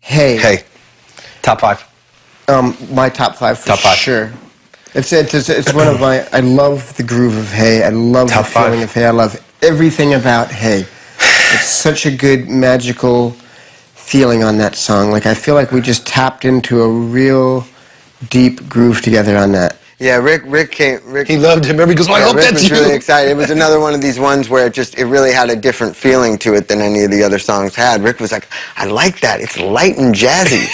Hey. Hey. Top five. My top five for Top five. sure. It's one of my. I love the groove of Hey. I love Top the feeling five. of Hey. I love everything about Hey. It's such a good magical feeling on that song. Like I feel like we just tapped into a real deep groove together on that. Yeah, Rick came. He loved him. He goes, well, I hope Rick that's was you. really excited. It was another one of these ones where it really had a different feeling to it than any of the other songs had. Rick was like, I like that. It's light and jazzy.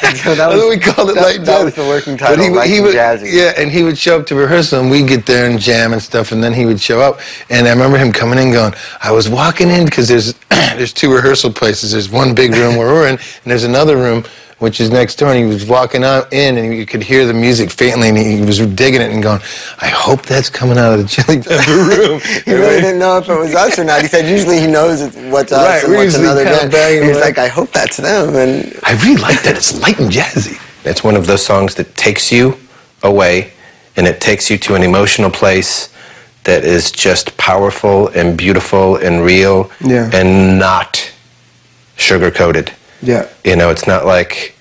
And so that was, we called it light and jazzy. That was the working title, light and jazzy. Yeah, and he would show up to rehearsal, and we'd get there and jam and stuff, and then he would show up. And I remember him coming in going, I was walking in, because there's two rehearsal places. There's one big room where we're in, and there's another room which is next door, and he was walking out in, and you could hear the music faintly, and he was digging it and going, I hope that's coming out of the Chili Pepper room. He really didn't know if it was us or not. He said usually he knows what's us and what's another band. And he's like, I hope that's them. And I really like that. It's light and jazzy. It's one of those songs that takes you away, and it takes you to an emotional place that is just powerful and beautiful and real, and not sugar-coated. Yeah. You know, it's not like,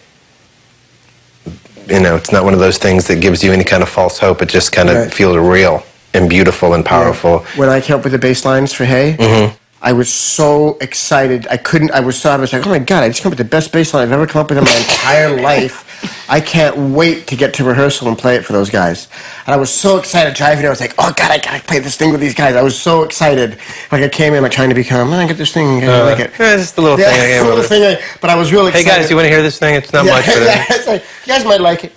it's not one of those things that gives you any kind of false hope. It just kind of feels real and beautiful and powerful. When I came up with the bass lines for Hey, I was so excited. I was like, oh my God, I just came up with the best bass line I've ever come up with in my entire life. I can't wait to get to rehearsal and play it for those guys. And I was so excited driving. I was like, oh God, I gotta play this thing with these guys. I was so excited. Like I came in like trying to become, I get this thing, I like it. Yeah, just a little thing. But I was really excited. Hey guys, you want to hear this thing? It's not much, but it's like, you guys might like it.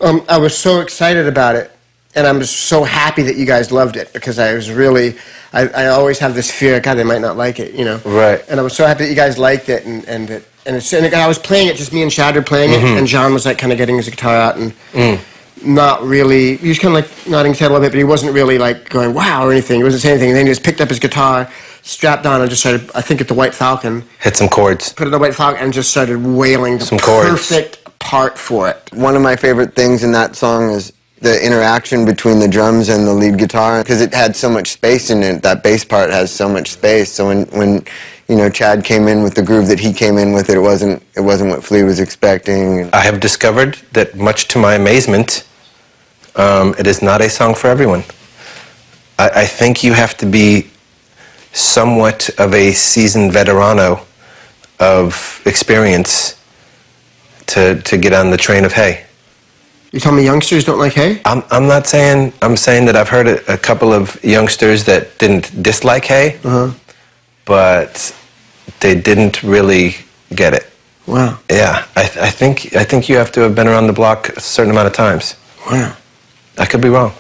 I was so excited about it, and I'm just so happy that you guys loved it, because I was really, I always have this fear, God, they might not like it, Right. And I was so happy that you guys liked it, and I was playing it, just me and Chad were playing it, and John was like kind of getting his guitar out and not really, he was kind of like nodding his head a little bit, but he wasn't really like going wow or anything. He wasn't saying anything. And then he just picked up his guitar, strapped on, and just started, I think at the White Falcon. hit some chords. Put it in the White Falcon and just started wailing the perfect part for it. one of my favorite things in that song is the interaction between the drums and the lead guitar, because it had so much space in it. That bass part has so much space. So when Chad came in with the groove that he came in with, it wasn't what Flea was expecting. I have discovered that, much to my amazement, it is not a song for everyone. I think you have to be somewhat of a seasoned veterano of experience to get on the train of Hey. You tell me youngsters don't like Hey? I'm not saying, I'm saying that I've heard a couple of youngsters that didn't dislike Hey, but they didn't really get it. Wow. Yeah, I think you have to have been around the block a certain amount of times. Wow. I could be wrong.